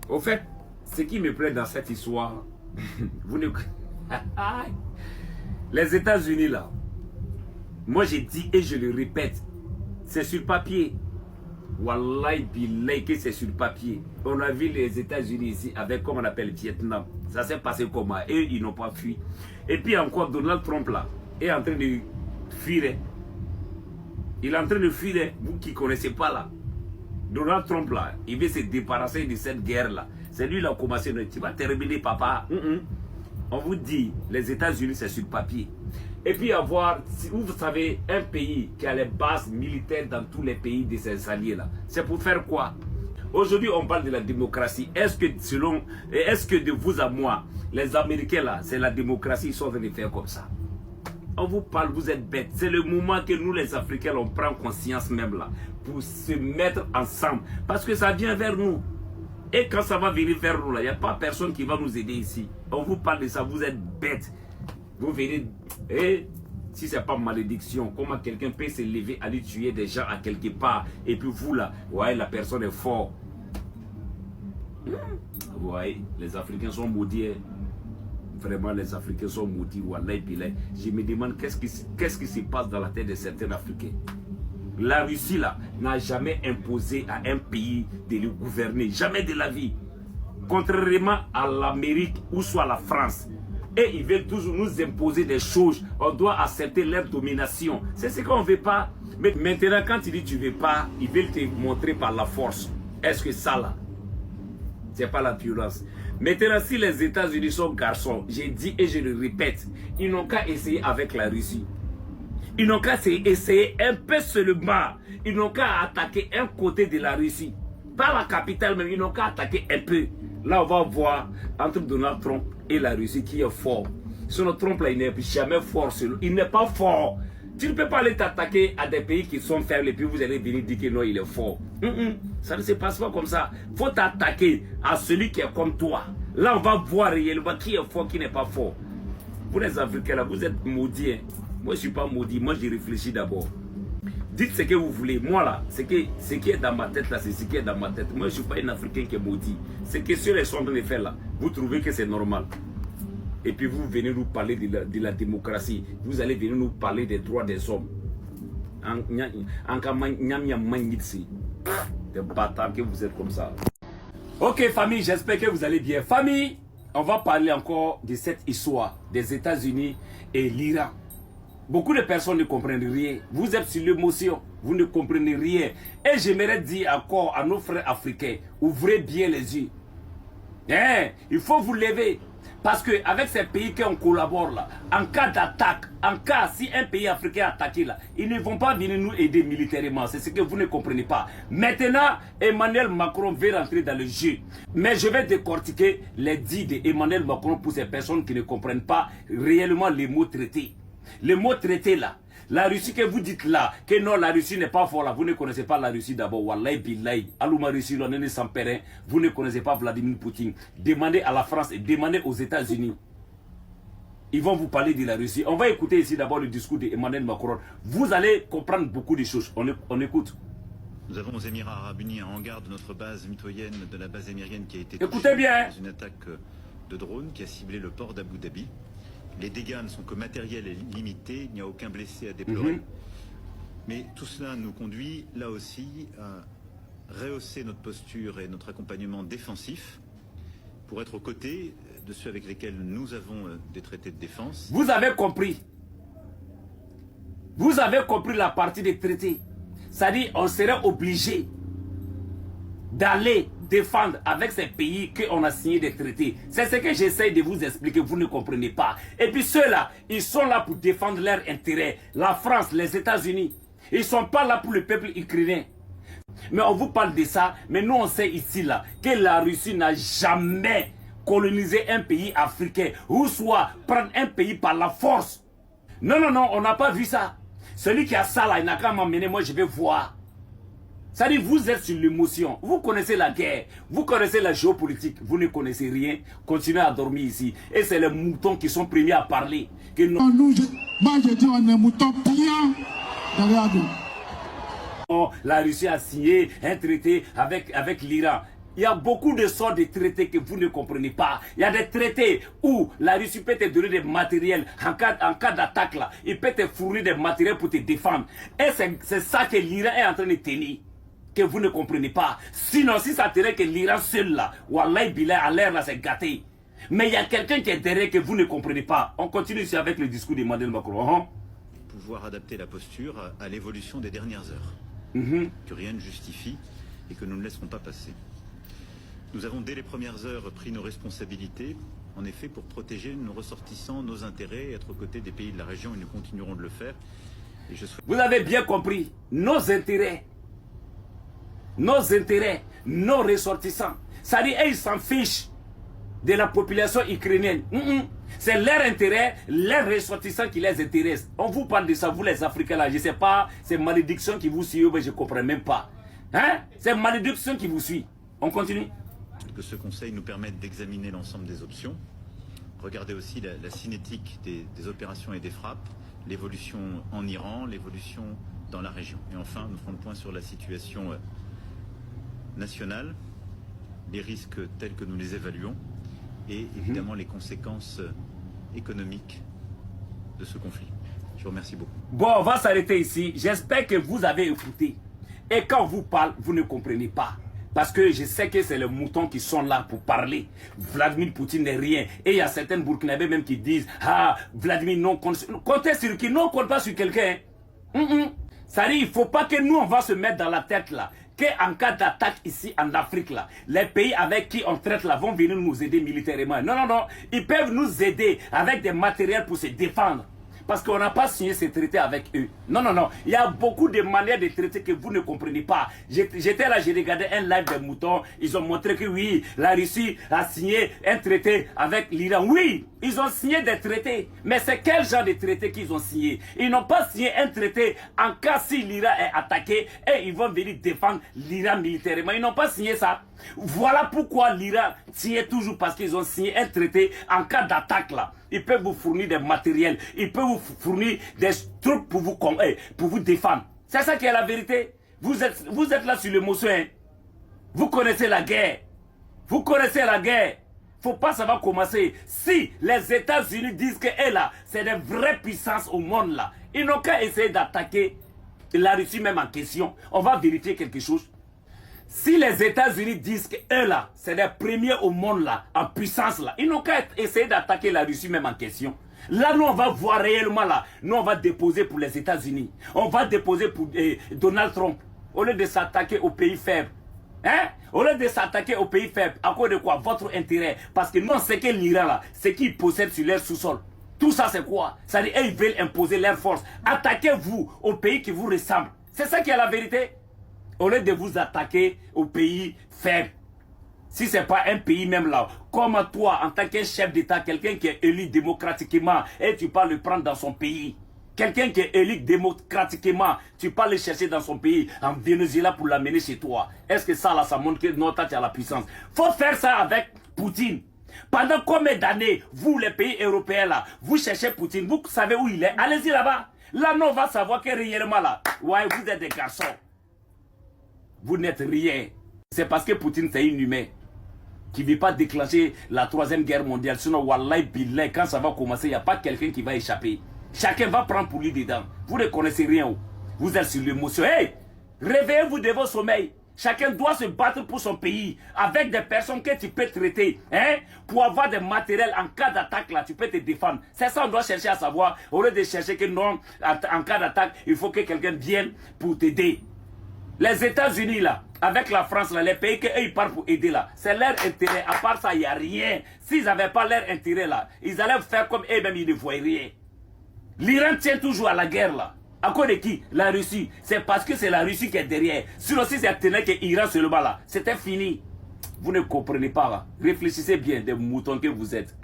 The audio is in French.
Au fait, ce qui me plaît dans cette histoire, vous ne... Les États-Unis là, moi j'ai dit et je le répète, c'est sur papier. Wallahi billahi que c'est sur papier. On a vu les États-Unis ici avec, comme on appelle, Vietnam. Ça s'est passé comment? Et ils n'ont pas fui. Et puis encore Donald Trump là est en train de fuir. Il est en train de fuir, vous qui ne connaissez pas là. Donald Trump là, il veut se débarrasser de cette guerre là. C'est lui qui a commencé. Tu vas terminer papa. On vous dit, les États-Unis c'est sur papier. Et puis avoir, vous savez, un pays qui a les bases militaires dans tous les pays de ses alliés là. C'est pour faire quoi? Aujourd'hui on parle de la démocratie. Est-ce que de vous à moi, les Américains là, c'est la démocratie, ils sont en train de faire comme ça? On vous parle, vous êtes bêtes. C'est le moment que nous les Africains, on prend conscience même là, pour se mettre ensemble. Parce que ça vient vers nous. Et quand ça va venir vers nous là, il n'y a pas personne qui va nous aider ici. On vous parle de ça, vous êtes bêtes. Vous venez, et si ce n'est pas malédiction, comment quelqu'un peut se lever, aller tuer des gens à quelque part, et puis vous là, ouais, la personne est forte. Vous voyez, les Africains sont maudits. Vraiment, les Africains sont maudits. Wallahi bilay. Je me demande qu'est-ce qui se passe dans la tête de certains Africains. La Russie là n'a jamais imposé à un pays de le gouverner, jamais de la vie. Contrairement à l'Amérique ou soit la France. Et ils veulent toujours nous imposer des choses. On doit accepter leur domination. C'est ce qu'on ne veut pas. Mais maintenant, quand tu dis tu ne veux pas, ils veulent te montrer par la force. Est-ce que ça là, c'est pas la violence? Maintenant, si les États-Unis sont garçons, j'ai dit et je le répète, ils n'ont qu'à essayer avec la Russie. Ils n'ont qu'à essayer un peu seulement. Ils n'ont qu'à attaquer un côté de la Russie. Pas la capitale, mais ils n'ont qu'à attaquer un peu. Là, on va voir entre Donald Trump et la Russie qui est fort. Sinon, Trump, là, il n'est jamais fort. Il n'est pas fort. Tu ne peux pas aller t'attaquer à des pays qui sont faibles et puis vous allez venir dire que non, il est fort. Ça ne se passe pas comme ça. Il faut t'attaquer à celui qui est comme toi. Là, on va voir réellement qui est fort, qui n'est pas fort. Vous les Africains, là, vous êtes maudits. Hein? Moi, je ne suis pas maudit. Moi, je réfléchis d'abord. Dites ce que vous voulez. Moi, là, ce qui est dans ma tête, là, c'est ce qui est dans ma tête. Moi, je ne suis pas un Africain qui est maudit. Ce que ceux-là sont en train de faire, là, vous trouvez que c'est normal. Et puis, vous venez nous parler de la démocratie. Vous allez venir nous parler des droits des hommes. Des bâtards que vous êtes comme ça. Ok, famille, j'espère que vous allez bien. Famille, on va parler encore de cette histoire des États-Unis et l'Iran. Beaucoup de personnes ne comprennent rien. Vous êtes sur l'émotion, vous ne comprenez rien. Et j'aimerais dire encore à nos frères africains, ouvrez bien les yeux. Hein? Il faut vous lever. Parce qu'avec ces pays qu'on collabore là, en cas d'attaque, en cas si un pays africain est attaqué là, ils ne vont pas venir nous aider militairement. C'est ce que vous ne comprenez pas. Maintenant, Emmanuel Macron veut rentrer dans le jeu. Mais je vais décortiquer les dits d'Emmanuel Macron pour ces personnes qui ne comprennent pas réellement les mots traités. Les mots traités là, la Russie que vous dites là, que non, la Russie n'est pas forte là, vous ne connaissez pas la Russie d'abord. Wallahi billahi, Alouma Russie, l'on sans périn, vous ne connaissez pas Vladimir Poutine. Demandez à la France et demandez aux États-Unis. Ils vont vous parler de la Russie. On va écouter ici d'abord le discours d'Emmanuel Macron. Vous allez comprendre beaucoup de choses. On écoute. Nous avons aux Émirats Arabes Unis un hangar de notre base mitoyenne, de la base émirienne qui a été touché dans une attaque de drone qui a ciblé le port d'Abu Dhabi. Les dégâts ne sont que matériels et limités, il n'y a aucun blessé à déplorer. Mais tout cela nous conduit, là aussi, à rehausser notre posture et notre accompagnement défensif pour être aux côtés de ceux avec lesquels nous avons des traités de défense. Vous avez compris. Vous avez compris la partie des traités. C'est-à-dire qu'on serait obligé d'aller défendre avec ces pays qu'on a signé des traités. C'est ce que j'essaie de vous expliquer, vous ne comprenez pas. Et puis ceux-là, ils sont là pour défendre leurs intérêts. La France, les États-Unis, ils ne sont pas là pour le peuple ukrainien. Mais on vous parle de ça, mais nous on sait ici là que la Russie n'a jamais colonisé un pays africain ou soit prendre un pays par la force. Non, non, non, on n'a pas vu ça. Celui qui a ça là, il n'a qu'à m'emmener, moi je vais voir. C'est-à-dire, vous êtes sur l'émotion, vous connaissez la guerre, vous connaissez la géopolitique, vous ne connaissez rien, continuez à dormir ici. Et c'est les moutons qui sont premiers à parler. Que nous... Moi je dis on est moutons bien derrière nous. La Russie a signé un traité avec l'Iran. Il y a beaucoup de sortes de traités que vous ne comprenez pas. Il y a des traités où la Russie peut te donner des matériels en cas d'attaque là. Il peut te fournir des matériels pour te défendre. Et c'est ça que l'Iran est en train de tenir. Que vous ne comprenez pas. Sinon, si ça tenait que l'Iran seul là, Wallahi Billah, à l'air là, c'est gâté. Mais il y a quelqu'un qui est derrière que vous ne comprenez pas. On continue ici avec le discours d'Emmanuel Macron. Pouvoir adapter la posture à l'évolution des dernières heures. Que rien ne justifie et que nous ne laisserons pas passer. Nous avons dès les premières heures pris nos responsabilités, en effet, pour protéger nos ressortissants, nos intérêts, être aux côtés des pays de la région, et nous continuerons de le faire. Et je souhaite... Vous avez bien compris, nos intérêts, nos ressortissants. Ça dit, ils s'en fichent de la population ukrainienne. C'est leur intérêt, leurs ressortissants qui les intéressent. On vous parle de ça, vous les Africains là, je ne sais pas, c'est malédiction qui vous suit, mais je ne comprends même pas. Hein? C'est malédiction qui vous suit. On continue. Que ce conseil nous permette d'examiner l'ensemble des options, regarder aussi la cinétique des opérations et des frappes, l'évolution en Iran, l'évolution dans la région. Et enfin, nous ferons le point sur la situation nationale, les risques tels que nous les évaluons, et évidemment les conséquences économiques de ce conflit. Je vous remercie beaucoup. Bon, on va s'arrêter ici. J'espère que vous avez écouté. Et quand on vous parle, vous ne comprenez pas. Parce que je sais que c'est les moutons qui sont là pour parler. Vladimir Poutine n'est rien. Et il y a certains Burkinabés même qui disent, ah, Vladimir non compte. Comptez sur qui? Non, compte pas sur quelqu'un. Ça dit, il ne faut pas que nous, on va se mettre dans la tête là. Qu'en cas d'attaque ici en Afrique là, les pays avec qui on traite là vont venir nous aider militairement. Non, non, non. Ils peuvent nous aider avec des matériels pour se défendre. Parce qu'on n'a pas signé ces traités avec eux. Non, non, non. Il y a beaucoup de manières de traiter que vous ne comprenez pas. J'étais là, j'ai regardé un live des moutons. Ils ont montré que oui, la Russie a signé un traité avec l'Iran. Oui, ils ont signé des traités. Mais c'est quel genre de traité qu'ils ont signé? Ils n'ont pas signé un traité en cas si l'Iran est attaqué et ils vont venir défendre l'Iran militairement. Ils n'ont pas signé ça. Voilà pourquoi l'Iran tient toujours, parce qu'ils ont signé un traité en cas d'attaque là. Ils peuvent vous fournir des matériels, ils peuvent vous fournir des troupes pour vous défendre. C'est ça qui est la vérité. Vous êtes là sur l'émotion. Hein? Vous connaissez la guerre. Vous connaissez la guerre. Faut pas savoir commencer. Si les États-Unis disent que là, c'est des vraies puissances au monde là, ils n'ont qu'à essayer d'attaquer la Russie même en question. On va vérifier quelque chose. Si les États-Unis disent que eux là, c'est les premiers au monde là, en puissance là, ils n'ont qu'à essayer d'attaquer la Russie même en question. Là, nous, on va voir réellement là, nous, on va déposer pour les États-Unis. On va déposer pour Donald Trump, au lieu de s'attaquer aux pays faibles. Hein? Au lieu de s'attaquer aux pays faibles, à cause de quoi? Votre intérêt. Parce que nous, on sait que l'Iran là, c'est qu'ils possèdent sur leur sous-sol. Tout ça, c'est quoi? Ça veut dire qu'ils veulent imposer leur force. Attaquez-vous aux pays qui vous ressemblent. C'est ça qui est la vérité. Au lieu de vous attaquer aux pays faibles. Si ce n'est pas un pays même là, comme toi, en tant que chef d'État, quelqu'un qui est élu démocratiquement, et tu peux le prendre dans son pays. Quelqu'un qui est élu démocratiquement, tu peux le chercher dans son pays, en Venezuela pour l'amener chez toi. Est-ce que ça là, ça montre que non, tu as la puissance? Faut faire ça avec Poutine. Pendant combien d'années, vous les pays européens là, vous cherchez Poutine, vous savez où il est? Allez-y là-bas. Là, nous, on va savoir que réellement là, ouais, vous êtes des garçons. Vous n'êtes rien. C'est parce que Poutine, c'est inhumain. Qui ne veut pas déclencher la 3e guerre mondiale. Sinon, wallahi billah, quand ça va commencer, il n'y a pas quelqu'un qui va échapper. Chacun va prendre pour lui dedans. Vous ne connaissez rien. Vous êtes sur l'émotion. Hey, réveillez-vous de vos sommeils. Chacun doit se battre pour son pays. Avec des personnes que tu peux traiter. Hein, pour avoir des matériels en cas d'attaque, là, tu peux te défendre. C'est ça qu'on doit chercher à savoir. Au lieu de chercher que non, en cas d'attaque, il faut que quelqu'un vienne pour t'aider. Les États-Unis là, avec la France là, les pays qu'eux ils partent pour aider là, c'est leur intérêt. À part ça, il n'y a rien. S'ils n'avaient pas leur intérêt là, ils allaient faire comme eux-mêmes, ils ne voyaient rien. L'Iran tient toujours à la guerre là. À cause de qui? La Russie. C'est parce que c'est la Russie qui est derrière. Sinon, si c'était que l'Iran seulement là, c'était fini. Vous ne comprenez pas là. Réfléchissez bien des moutons que vous êtes.